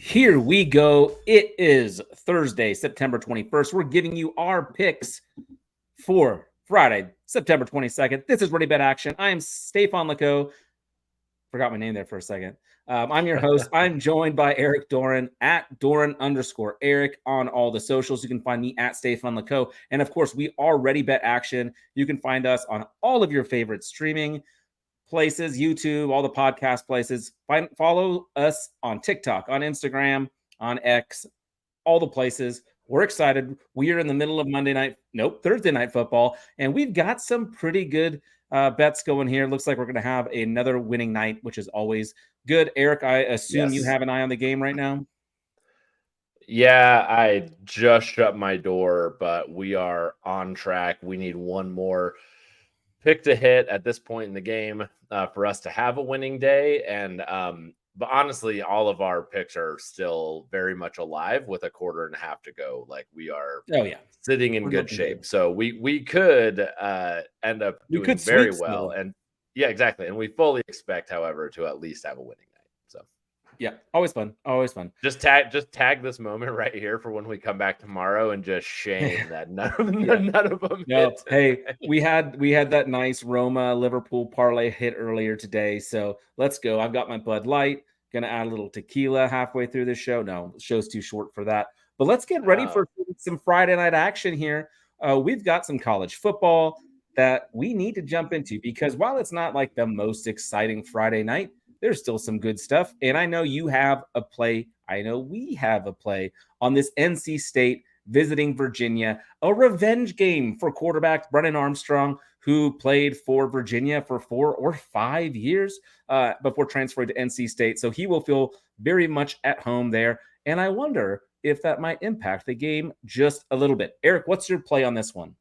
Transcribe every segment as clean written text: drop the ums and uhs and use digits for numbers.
Here we go. It is Thursday, September 21st. We're giving you our picks for Friday, September 22nd. This is Ready Bet Action. I am Stefan Leco. Forgot my name there for a second. I'm your host. I'm joined by Eric Doran at Doran_Eric on all the socials. You can find me at Stefan Leco. And of course, we are Ready Bet Action. You can find us on all of your favorite streaming places, YouTube, all the podcast places. Follow us on TikTok, on Instagram, on X, all the places. We're excited. We are in the middle of Thursday night football, and we've got some pretty good bets going here. Looks like we're going to have another winning night, which is always good. Eric, I assume you have an eye on the game right now. Yeah, I just shut my door, but we are on track. We need one more pick to hit at this point in the game for us to have a winning day. But honestly, all of our picks are still very much alive with a quarter and a half to go. Like we are sitting in good shape. Good. So we could end up doing very well. And yeah, exactly. And we fully expect, however, to at least have a winning night. So yeah, always fun. Always fun. Just tag this moment right here for when we come back tomorrow and just shame that none of them hit. Hey, we had that nice Roma Liverpool parlay hit earlier today. So let's go. I've got my Bud Light. Gonna add a little tequila halfway through the show. No, the show's too short for that. But let's get ready for some Friday night action here. We've got some college football that we need to jump into because while it's not like the most exciting Friday night, there's still some good stuff. And I know you have a play. I know we have a play on this NC State visiting Virginia, a revenge game for quarterback Brennan Armstrong, who played for Virginia for 4 or 5 years before transferring to NC State. So he will feel very much at home there. And I wonder if that might impact the game just a little bit. Eric, what's your play on this one?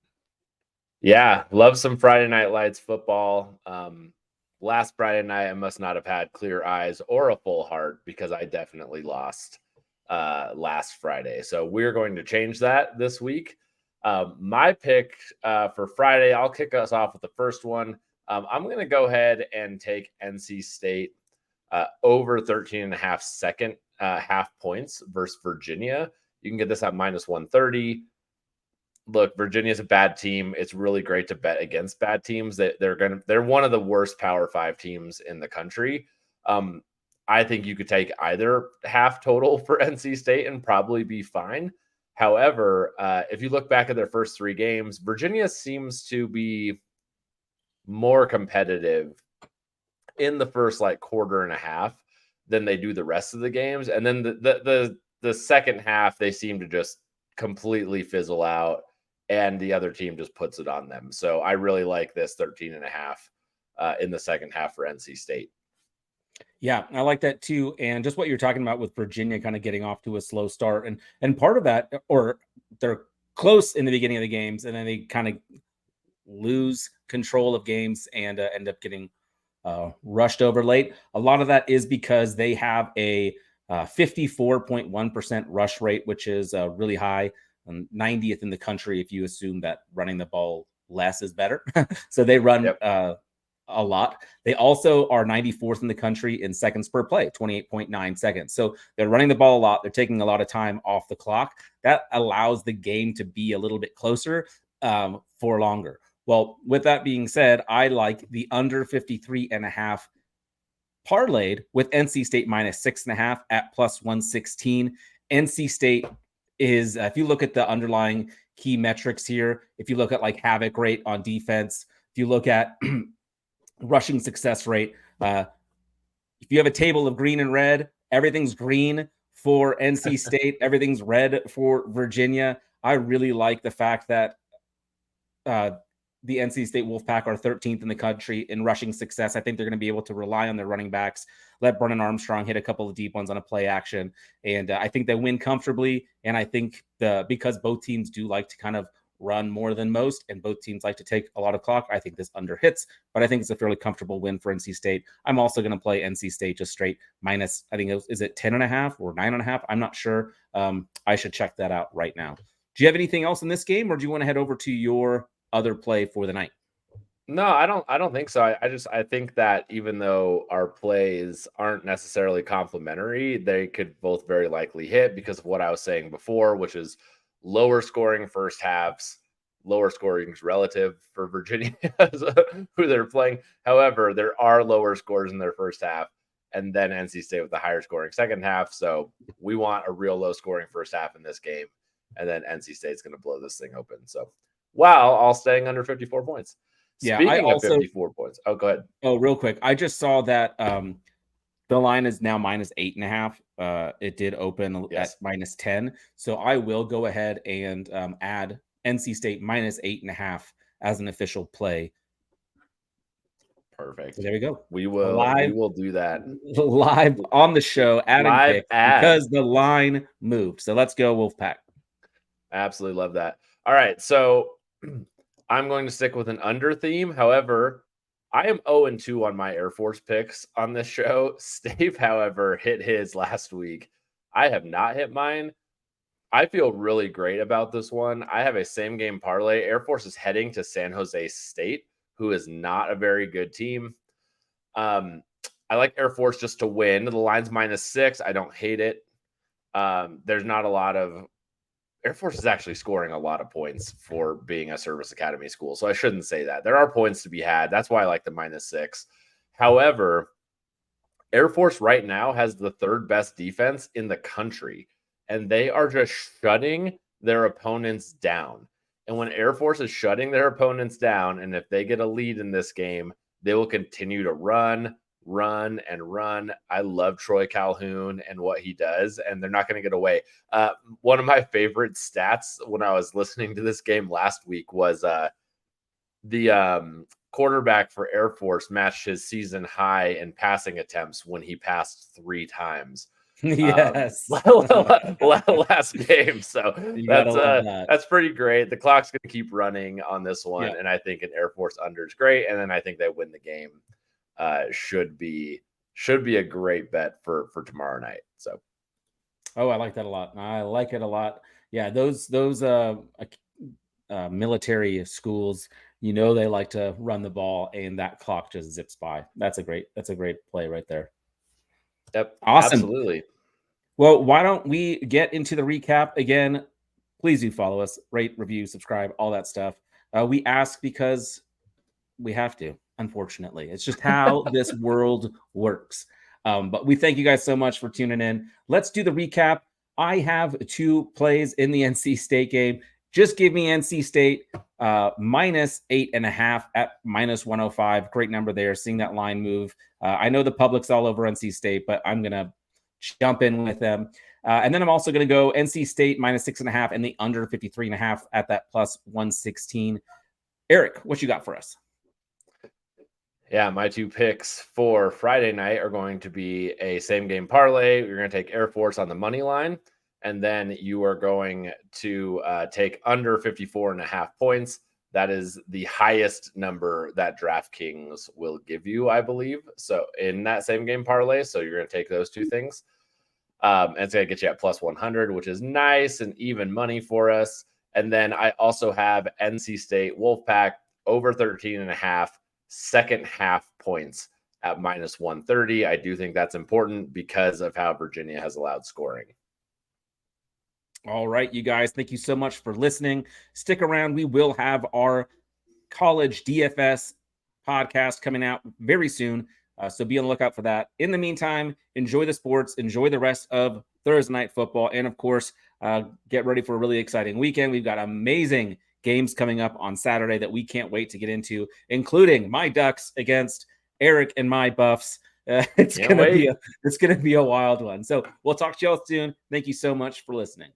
Yeah, love some Friday Night Lights football. Last Friday night, I must not have had clear eyes or a full heart because I definitely lost last Friday. So we're going to change that this week. My pick for Friday, I'll kick us off with the first one. I'm going to go ahead and take NC State over 13.5 second half points versus Virginia. You can get this at minus 130. Look, Virginia's a bad team. It's really great to bet against bad teams. They're one of the worst Power 5 teams in the country. I think you could take either half total for NC State and probably be fine. However, if you look back at their first 3 games, Virginia seems to be more competitive in the first quarter and a half than they do the rest of the games. And then the second half, they seem to just completely fizzle out. And the other team just puts it on them. So I really like this 13.5 in the second half for NC State. Yeah, I like that too. And just what you're talking about with Virginia kind of getting off to a slow start. And part of that, or they're close in the beginning of the games, and then they kind of lose control of games and end up getting rushed over late. A lot of that is because they have a 54.1% rush rate, which is really high. 90th in the country if you assume that running the ball less is better. So they run a lot. They also are 94th in the country in seconds per play, 28.9 seconds. So they're running the ball a lot. They're taking a lot of time off the clock. That allows the game to be a little bit closer for longer. Well, with that being said, I like the under 53.5 parlayed with NC State minus 6.5 at plus 116. NC State is, if you look at the underlying key metrics here, if you look at havoc rate on defense, if you look at rushing success rate, if you have a table of green and red, everything's green for NC State, everything's red for Virginia. I really like the fact that the NC State Wolfpack are 13th in the country in rushing success. I think they're going to be able to rely on their running backs, let Brennan Armstrong hit a couple of deep ones on a play action. And I think they win comfortably. And I think because both teams do like to kind of run more than most, and both teams like to take a lot of clock, I think this under hits, but I think it's a fairly comfortable win for NC State. I'm also going to play NC State just straight minus, I think is it 10.5 or 9.5? I'm not sure. I should check that out right now. Do you have anything else in this game, or do you want to head over to your other play for the night? No, I don't think so. I think that even though our plays aren't necessarily complementary, they could both very likely hit because of what I was saying before, which is lower scoring first halves, lower scoring is relative for Virginia who they're playing. However, there are lower scores in their first half, and then NC State with the higher scoring second half. So we want a real low scoring first half in this game, and then NC State's going to blow this thing open. So while all staying under 54 points. Yeah, I Speaking of also 54 points. Oh, go ahead. oh, real quick. I just saw that the line is now -8.5. It did open Yes. at -10. So I will go ahead and add NC State -8.5 as an official play. Perfect. So there we go. We Live will do that. live on the show, adding Live picks ad. because the line moved. So let's go, Wolfpack. Absolutely love that. All right. So I'm going to stick with an under theme. However, I am 0-2 on my Air Force picks on this show. Stave, however, hit his last week. I have not hit mine. I feel really great about this one. I have a same game parlay. Air Force is heading to San Jose State, who is not a very good team. I like Air Force just to win. The line's -6. I don't hate it. There's not a lot of Air Force is actually scoring a lot of points for being a service academy school. So I shouldn't say that. There are points to be had. That's why I like the -6. However, Air Force right now has the third best defense in the country, and they are just shutting their opponents down. And when Air Force is shutting their opponents down, and if they get a lead in this game, they will continue to run. I love Troy Calhoun and what he does, and they're not going to get away. One of my favorite stats when I was listening to this game last week was the quarterback for Air Force matched his season high in passing attempts when he passed 3 times. Yes. Last game. So that's pretty great. The clock's going to keep running on this one, and I think an Air Force under is great, and then I think they win the game. Should be a great bet for tomorrow night. So, oh, I like that a lot. I like it a lot. Yeah, those military schools, they like to run the ball, and that clock just zips by. That's a great play right there. Yep, awesome. Absolutely. Well, why don't we get into the recap again? Please do follow us, rate, review, subscribe, all that stuff. We ask because we have to. Unfortunately, it's just how this world works. But we thank you guys so much for tuning in. Let's do the recap. I have 2 plays in the NC State game. Just give me NC State -8.5 at -105. Great number there. Seeing that line move. I know the public's all over NC State, but I'm gonna jump in with them. And then I'm also going to go NC State -6.5 and the under 53.5 at that +116. Eric, what you got for us? Yeah, my 2 picks for Friday night are going to be a same game parlay. You're going to take Air Force on the money line, and then you are going to take under 54.5 points. That is the highest number that DraftKings will give you, I believe. So in that same game parlay, so you're going to take those 2 things. And it's going to get you at +100, which is nice and even money for us. And then I also have NC State Wolfpack over 13.5. second half points at -130. I do think that's important because of how Virginia has allowed scoring. All right, you guys, thank you so much for listening. Stick around. We will have our college DFS podcast coming out very soon. So be on the lookout for that. In the meantime, enjoy the sports, enjoy the rest of Thursday night football, and of course, get ready for a really exciting weekend. We've got amazing games coming up on Saturday that we can't wait to get into, including my Ducks against Eric and my Buffs. It's gonna be a wild one. So we'll talk to y'all soon. Thank you so much for listening.